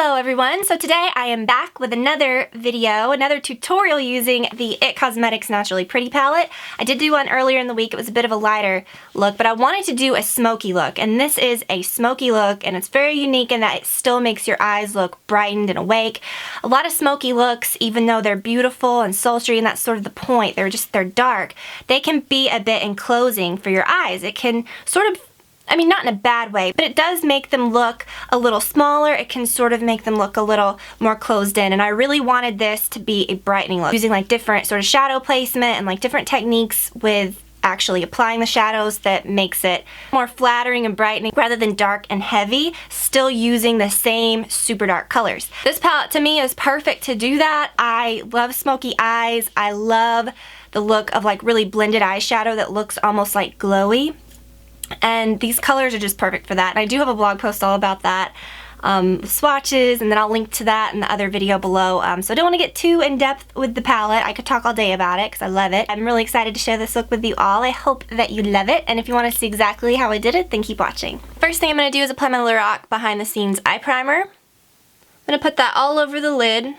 Hello everyone, so today I am back with another video, another tutorial using the IT Cosmetics Naturally Pretty palette. I did do one earlier in the week. It was a bit of a lighter look, but I wanted to do a smoky look, and this is a smoky look, and it's very unique in that it still makes your eyes look brightened and awake. A lot of smoky looks, even though they're beautiful and sultry, and that's sort of the point, they're dark, they can be a bit enclosing for your eyes. It can sort of, I mean, not in a bad way, but it does make them look a little smaller. It can sort of make them look a little more closed in, and I really wanted this to be a brightening look, using like different sort of shadow placement and like different techniques with actually applying the shadows that makes it more flattering and brightening rather than dark and heavy, still using the same super dark colors. This palette to me is perfect to do that. I love smoky eyes. I love the look of like really blended eyeshadow that looks almost like glowy. And these colors are just perfect for that. And I do have a blog post all about that, swatches, and then I'll link to that in the other video below. So I don't want to get too in-depth with the palette. I could talk all day about it because I love it. I'm really excited to share this look with you all. I hope that you love it. And if you want to see exactly how I did it, then keep watching. First thing I'm going to do is apply my Lorac Behind the Scenes Eye Primer. I'm going to put that all over the lid.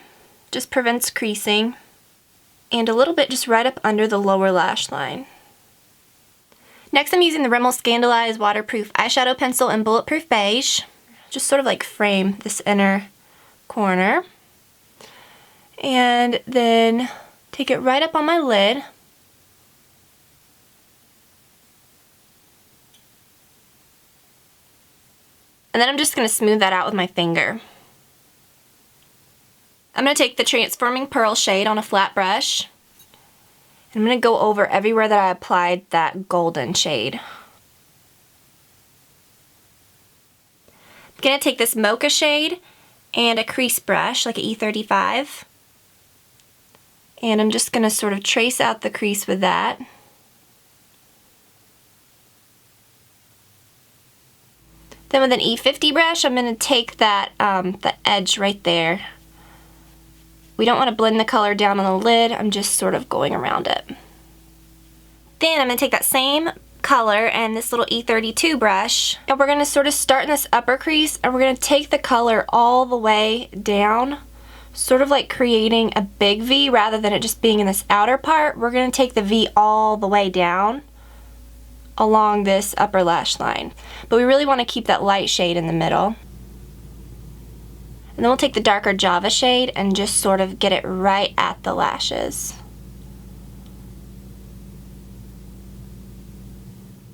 Just prevents creasing. And a little bit just right up under the lower lash line. Next, I'm using the Rimmel Scandaleyes Waterproof Eyeshadow Pencil in Bulletproof Beige. Just sort of like frame this inner corner. And then take it right up on my lid. And then I'm just going to smooth that out with my finger. I'm going to take the Transforming Pearl shade on a flat brush. I'm going to go over everywhere that I applied that golden shade. I'm going to take this Mocha shade and a crease brush, like an E35. And I'm just going to sort of trace out the crease with that. Then with an E50 brush, I'm going to take that the edge right there. We don't want to blend the color down on the lid. I'm just sort of going around it. Then I'm going to take that same color and this little E32 brush, and we're going to sort of start in this upper crease, and we're going to take the color all the way down, sort of like creating a big V rather than it just being in this outer part. We're going to take the V all the way down along this upper lash line. But we really want to keep that light shade in the middle. And then we'll take the darker Java shade and just sort of get it right at the lashes.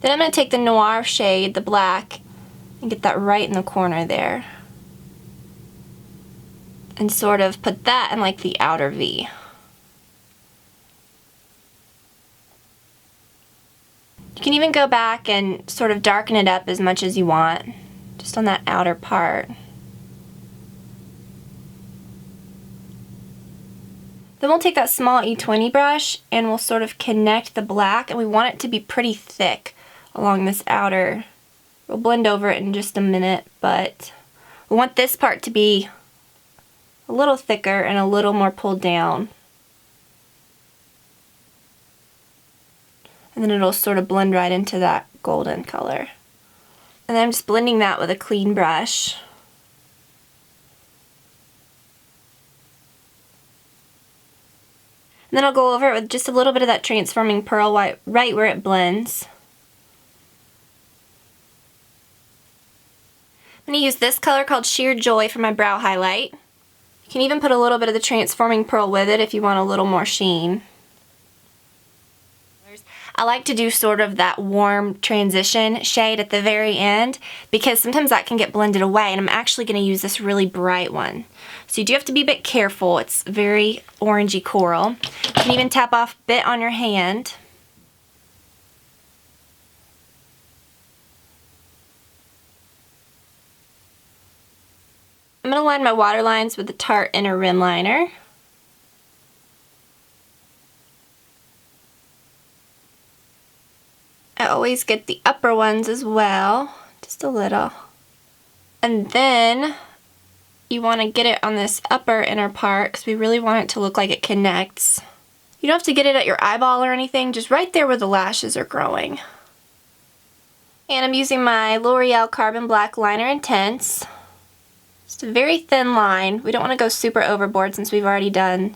Then I'm going to take the Noir shade, the black, and get that right in the corner there. And sort of put that in like the outer V. You can even go back and sort of darken it up as much as you want, just on that outer part. Then we'll take that small E20 brush and we'll sort of connect the black, and we want it to be pretty thick along this outer. We'll blend over it in just a minute, but we want this part to be a little thicker and a little more pulled down. And then it'll sort of blend right into that golden color. And then I'm just blending that with a clean brush. And then I'll go over it with just a little bit of that Transforming Pearl white right where it blends. I'm going to use this color called Sheer Joy for my brow highlight. You can even put a little bit of the Transforming Pearl with it if you want a little more sheen. I like to do sort of that warm transition shade at the very end because sometimes that can get blended away, and I'm actually going to use this really bright one. So you do have to be a bit careful. It's very orangey coral. You can even tap off a bit on your hand. I'm going to line my waterlines with the Tarte Inner Rim Liner. I always get the upper ones as well, just a little. And then you want to get it on this upper inner part because we really want it to look like it connects. You don't have to get it at your eyeball or anything, just right there where the lashes are growing. And I'm using my L'Oreal Carbon Black Liner Intense. Just a very thin line. We don't want to go super overboard since we've already done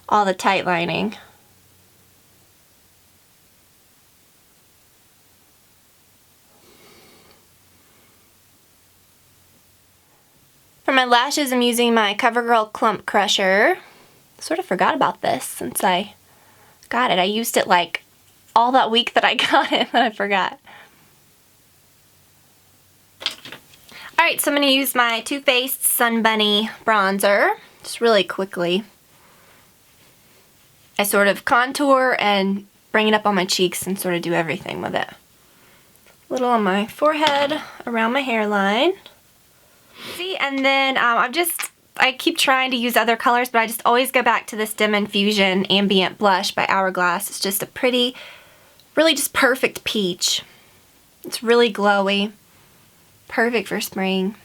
all the tight lining. For my lashes, I'm using my CoverGirl Clump Crusher. Sort of forgot about this since I got it. I used it like all that week that I got it, but I forgot. Alright, so I'm going to use my Too Faced Sun Bunny bronzer, just really quickly. I sort of contour and bring it up on my cheeks and sort of do everything with it. A little on my forehead, around my hairline. See, and then I keep trying to use other colors, but I just always go back to this Dim Infusion Ambient Blush by Hourglass. It's just a pretty, really just perfect peach. It's really glowy. Perfect for spring.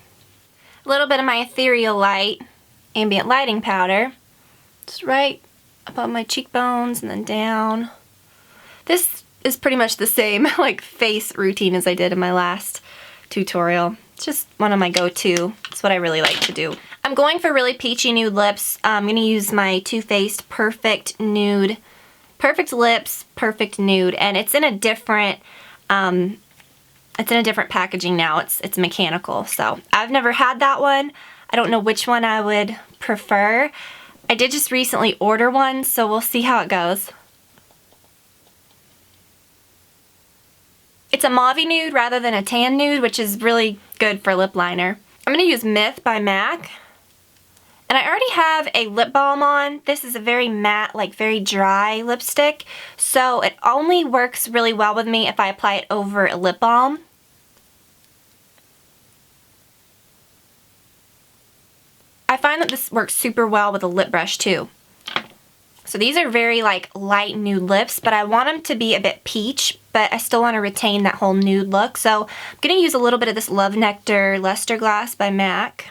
A little bit of my Ethereal Light Ambient Lighting Powder. Just right above my cheekbones and then down. This is pretty much the same like face routine as I did in my last tutorial. It's just one of my go-to. It's what I really like to do. I'm going for really peachy nude lips. I'm going to use my Too Faced Perfect Nude. Perfect Lips, Perfect Nude. And it's in a different, packaging now. It's mechanical. So I've never had that one. I don't know which one I would prefer. I did just recently order one, so we'll see how it goes. It's a mauve nude rather than a tan nude, which is really good for lip liner. I'm going to use Myth by MAC. And I already have a lip balm on. This is a very matte, like very dry lipstick. So it only works really well with me if I apply it over a lip balm. I find that this works super well with a lip brush too. So these are very like light nude lips, but I want them to be a bit peach, but I still want to retain that whole nude look. So I'm going to use a little bit of this Love Nectar Luster Glass by MAC.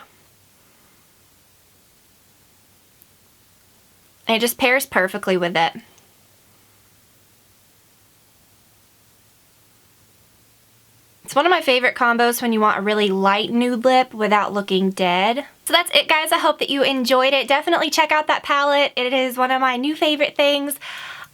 And it just pairs perfectly with it. It's one of my favorite combos when you want a really light nude lip without looking dead. So that's it, guys. I hope that you enjoyed it. Definitely check out that palette. It is one of my new favorite things.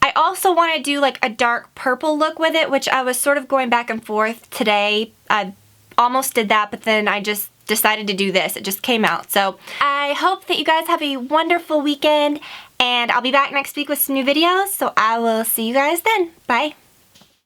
I also want to do like a dark purple look with it, which I was sort of going back and forth today. I almost did that, but then I just decided to do this. It just came out. So I hope that you guys have a wonderful weekend, and I'll be back next week with some new videos. So I will see you guys then. Bye.